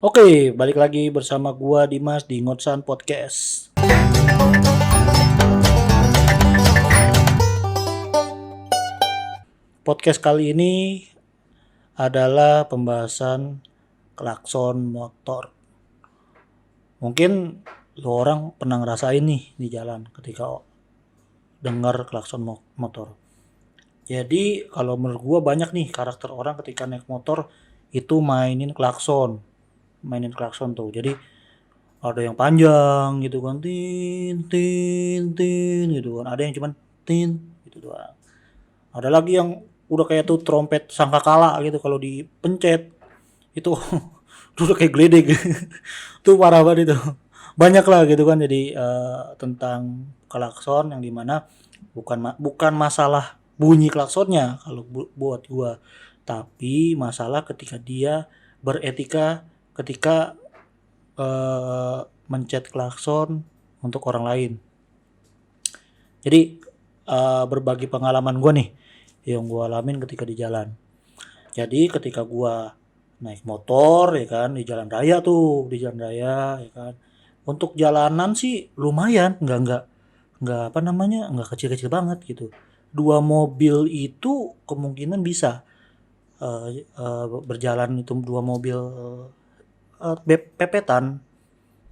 Oke, balik lagi bersama gua Dimas di Ngotsan Podcast. Podcast kali ini adalah pembahasan klakson motor. Mungkin lu orang pernah ngerasain nih di jalan ketika dengar klakson motor. Jadi kalau menurut gua banyak nih karakter orang ketika naik motor itu mainin klakson tuh. Jadi ada yang panjang gitu kan, tin tin tin gitu kan, ada yang cuman tin gitu doang, ada lagi yang udah kayak tuh trompet sangkakala gitu, kalau dipencet itu udah kayak geledek tuh parah banget itu. Banyak lah gitu kan. Jadi tentang klakson yang dimana bukan masalah bunyi klaksonnya kalau buat gua, tapi masalah ketika dia beretika ketika mencet klakson untuk orang lain. Jadi berbagi pengalaman gue nih yang gue alamin ketika di jalan. Jadi ketika gue naik motor ya kan di jalan raya ya kan. Untuk jalanan sih lumayan, nggak apa namanya, nggak kecil-kecil banget gitu. Dua mobil itu kemungkinan bisa berjalan, itu dua mobil pepetan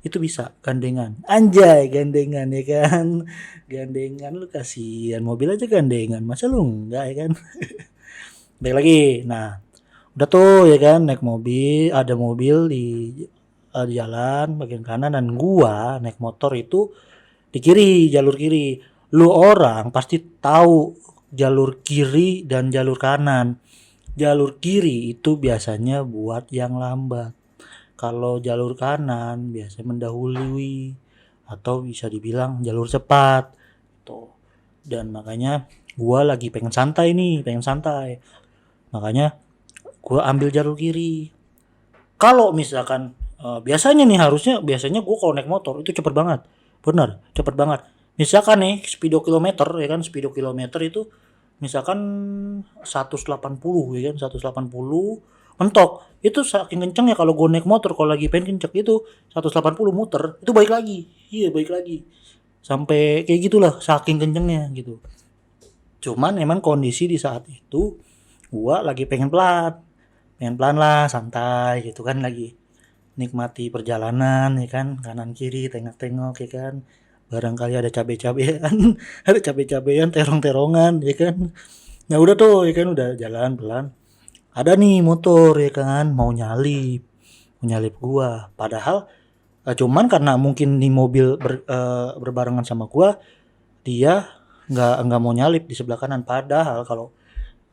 itu bisa gandengan, anjay, gandengan ya kan. Gandengan, lu kasihan mobil aja gandengan, masa lu enggak ya kan. Baik lagi, nah udah tuh ya kan, naik mobil, ada mobil di jalan bagian kanan, dan gua naik motor itu di kiri, jalur kiri. Lu orang pasti tahu jalur kiri dan jalur kanan. Jalur kiri itu biasanya buat yang lambat, kalau jalur kanan biasanya mendahului atau bisa dibilang jalur cepat tuh. Dan makanya gua lagi pengen santai, makanya gua ambil jalur kiri. Kalau misalkan biasanya gua kalau naik motor itu cepet banget, bener cepet banget. Misalkan nih speedo kilometer ya kan, speedo kilometer itu misalkan 180 ya kan, 180 mentok. Itu saking kenceng ya, kalau gue naik motor kalau lagi pengen kenceng itu 180 muter itu balik lagi, iya balik lagi, sampai kayak gitulah saking kencengnya gitu. Cuman emang kondisi di saat itu gua lagi pengen pelan lah, santai gitu kan, lagi nikmati perjalanan ya kan, kanan kiri tengok-tengok ya kan, barangkali ada cabe-cabean ada cabe-cabean, terong-terongan ya kan. Nah udah tuh ya kan, udah jalan pelan, ada nih motor ya kan mau nyalip gua, padahal cuman karena mungkin nih mobil berbarengan sama gua, dia nggak mau nyalip di sebelah kanan. Padahal kalau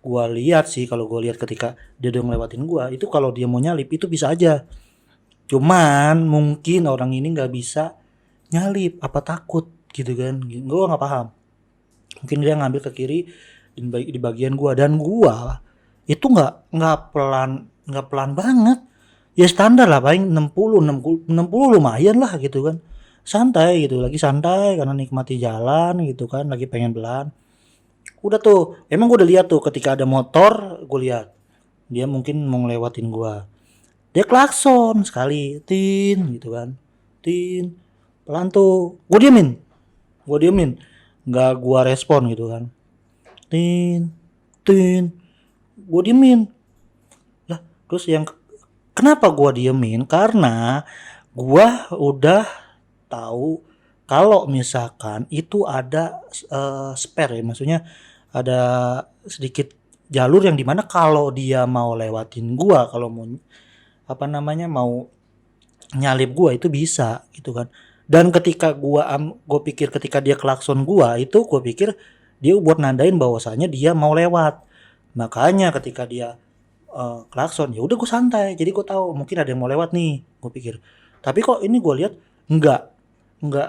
gua lihat ketika dia udah ngelewatin gua itu, kalau dia mau nyalip itu bisa aja, cuman mungkin orang ini nggak bisa nyalip apa takut gitu kan, gua nggak paham. Mungkin dia ngambil ke kiri di bagian gua, dan gua itu nggak pelan banget, ya standar lah, paling 60 lumayan lah gitu kan, santai gitu, lagi santai karena nikmati jalan gitu kan, lagi pengen pelan. Udah tuh emang gue udah lihat tuh ketika ada motor, gue lihat dia mungkin mau ngelewatin gua, dia klakson sekali, tin gitu kan, tin, pelan tuh, gue diemin, nggak gua respon gitu kan, tin tin, gue diemin lah. Terus yang kenapa gue diemin, karena gue udah tahu kalau misalkan itu ada spare ya, maksudnya ada sedikit jalur yang dimana kalau dia mau lewatin gue, kalau mau apa namanya mau nyalip gue itu bisa gitu kan. Dan ketika gue pikir ketika dia klakson gue itu, gue pikir dia buat nandain bahwasanya dia mau lewat. Makanya ketika dia klakson, ya udah gue santai, jadi gue tahu mungkin ada yang mau lewat nih, gue pikir. Tapi kok ini gue lihat enggak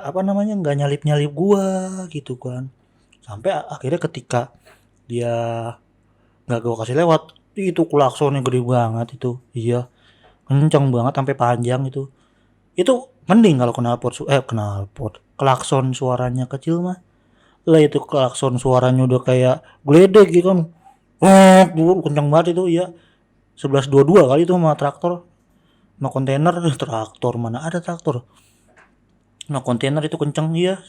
apa namanya, enggak nyalip gue gitu kan. Sampai akhirnya ketika dia enggak gue kasih lewat, itu klaksonnya gede banget itu, iya kenceng banget sampai panjang itu mending kalau knalpot klakson suaranya kecil mah lah, itu klakson suaranya udah kayak geledek gitu kan, kenceng banget itu, iya 1122 kali itu sama traktor. Sama kontainer, traktor mana ada traktor. Nah kontainer itu kenceng iya.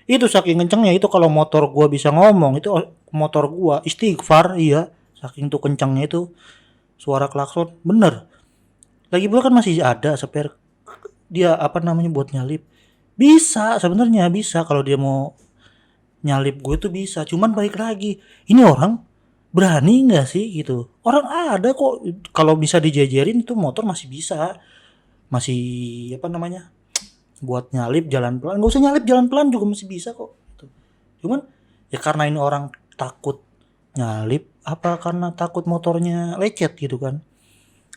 Itu saking kencengnya itu kalau motor gua bisa ngomong itu motor gua istighfar iya. Saking tuh kencengnya itu suara klakson bener. Lagi pula kan masih ada spare dia apa namanya buat nyalip. Bisa sebenarnya bisa kalau dia mau nyalip gue tuh bisa. Cuman balik lagi ini orang berani nggak sih gitu. Orang ada kok kalau bisa dijejerin itu motor masih bisa. Masih apa namanya buat nyalip jalan pelan, nggak usah nyalip jalan pelan juga masih bisa kok gitu. Cuman ya karena ini orang takut nyalip apa karena takut motornya lecet gitu kan.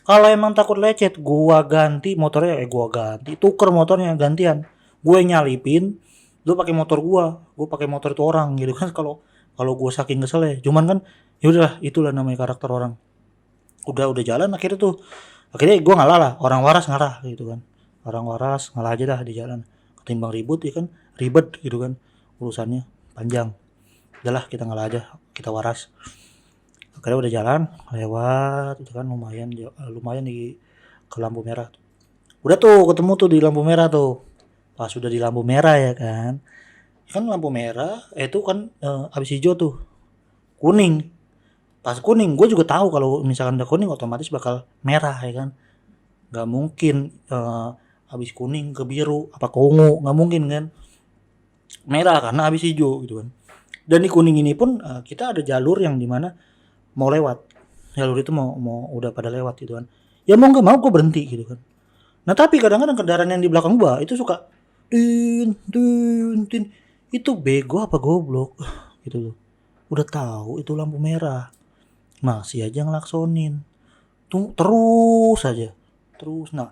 Kalau emang takut lecet gua ganti motornya, gua ganti tuker motornya gantian, gue nyalipin lu pakai motor gua pakai motor itu orang gitu kan. Kalau kalau gua saking kesel ya cuman kan ya udahlah itulah namanya karakter orang. Udah jalan akhirnya tuh akhirnya gua ngalah lah, orang waras ngalah gitu kan. Orang waras ngalah aja dah di jalan ketimbang ribut ya kan, ribet gitu kan urusannya panjang. Udahlah kita ngalah aja, kita waras. Akhirnya udah jalan lewat itu kan lumayan di ke lampu merah. Udah tuh ketemu tuh di lampu merah tuh. Pas sudah di lampu merah ya kan. Kan lampu merah itu kan habis hijau tuh kuning. Pas kuning gue juga tahu kalau misalkan udah kuning otomatis bakal merah ya kan. Gak mungkin habis kuning ke biru apa ke ungu, nggak mungkin kan. Merah karena habis hijau gitu kan. Dan di kuning ini pun kita ada jalur yang dimana mau lewat. Jalur itu mau udah pada lewat gitu kan. Ya mau nggak mau gue berhenti gitu kan. Nah tapi kadang-kadang kendaraan yang di belakang gua itu suka tin itu bego apa goblok gitu loh. Udah tahu itu lampu merah masih aja ngelaksonin tuh terus aja terus. Nah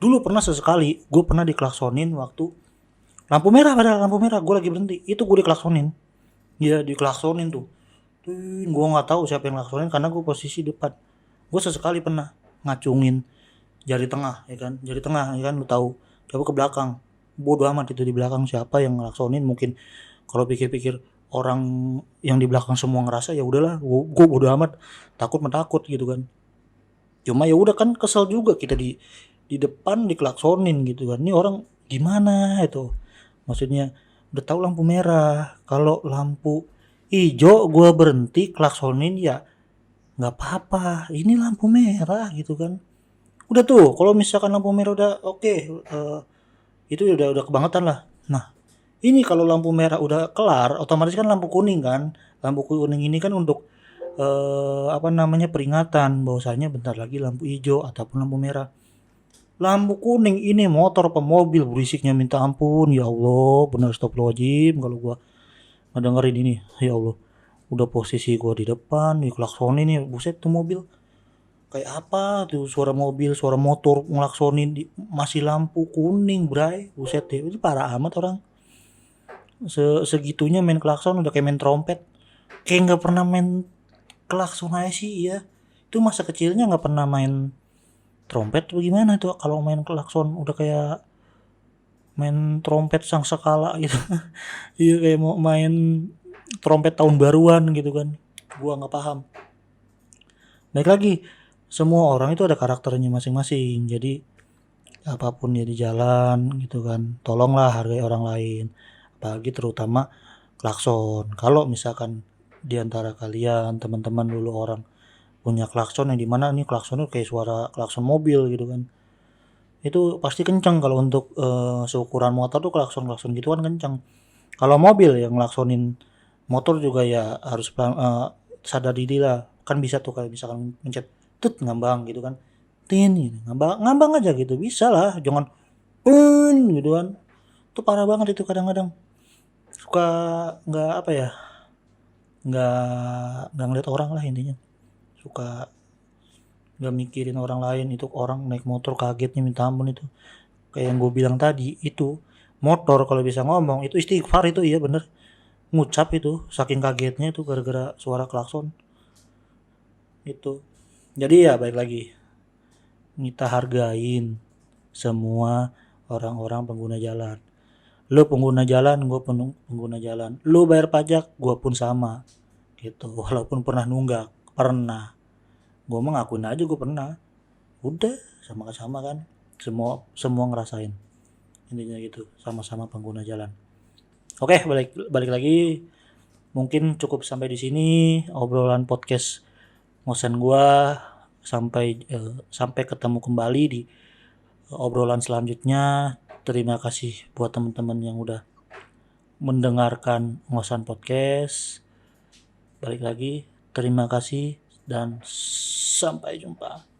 dulu pernah sesekali gue pernah diklaksonin waktu lampu merah, padahal lampu merah gue lagi berhenti itu gue diklaksonin. Ya diklaksonin tuh gue nggak tahu siapa yang klaksonin karena gue posisi depan. Gue sesekali pernah ngacungin jari tengah ya kan, jari tengah ya kan, lu tahu coba ke belakang bodoh amat itu di belakang siapa yang ngelaksonin. Mungkin kalau pikir-pikir orang yang di belakang semua ngerasa ya udahlah gue bodoh amat, takut mentakut gitu kan. Cuma ya udah kan kesel juga kita di depan diklaksonin gitu kan. Ini orang gimana itu maksudnya udah tahu lampu merah, kalau lampu hijau gue berhenti klaksonin ya nggak apa-apa, ini lampu merah gitu kan. Udah tuh kalau misalkan lampu merah udah oke, itu udah kebangetan lah. Nah ini kalau lampu merah udah kelar otomatis kan lampu kuning kan. Lampu kuning ini kan untuk apa namanya peringatan bahwasanya bentar lagi lampu hijau ataupun lampu merah. Lampu kuning ini motor apa mobil berisiknya minta ampun ya Allah, benar astagfirullahaladzim kalau gua ngedengerin ini ya Allah. Udah posisi gua di depan diklaksonin nih, buset tuh mobil kayak apa tuh, suara mobil suara motor ngelaksonin masih lampu kuning bray, buset deh itu parah amat orang. Segitunya main klakson udah kayak main trompet, kayak nggak pernah main klakson aja sih ya. Itu masa kecilnya nggak pernah main trompet tuh gimana tuh kalau main klakson udah kayak main trompet sang sekala gitu. Iya kayak mau main trompet tahun baruan gitu kan, gua nggak paham. Baik lagi semua orang itu ada karakternya masing-masing, jadi apapun ya di jalan gitu kan tolonglah hargai orang lain, apalagi terutama klakson. Kalau misalkan di antara kalian teman-teman dulu orang punya klakson yang dimana nih klaksonnya kayak suara klakson mobil gitu kan, itu pasti kencang. Kalau untuk seukuran motor tuh klakson gitu kan kencang. Kalau mobil yang ngelaksonin motor juga ya harus sadar diri lah. Kan bisa tuh kayak misalkan mencet tut ngambang gitu kan, tin gitu. ngambang aja gitu bisa lah, jangan gitu kan. Itu parah banget itu kadang-kadang suka nggak apa ya, nggak ngeliat orang lah intinya, suka nggak mikirin orang lain. Itu orang naik motor kagetnya minta ampun itu kayak yang gue bilang tadi itu motor kalau bisa ngomong itu istighfar itu iya bener, ngucap itu saking kagetnya itu gara-gara suara klakson itu. Jadi ya baik lagi kita hargain semua orang-orang pengguna jalan. Lu pengguna jalan, gue pengguna jalan. Lu bayar pajak, gue pun sama gitu. Walaupun pernah nunggak, pernah. Gue mah ngakuin aja gue pernah. Udah sama-sama kan. semua ngerasain, intinya gitu, sama-sama pengguna jalan. Oke, balik lagi, mungkin cukup sampai di sini obrolan podcast ngosen gua. Sampai ketemu kembali di obrolan selanjutnya. Terima kasih buat teman-teman yang udah mendengarkan ngosan podcast. Balik lagi, terima kasih dan sampai jumpa.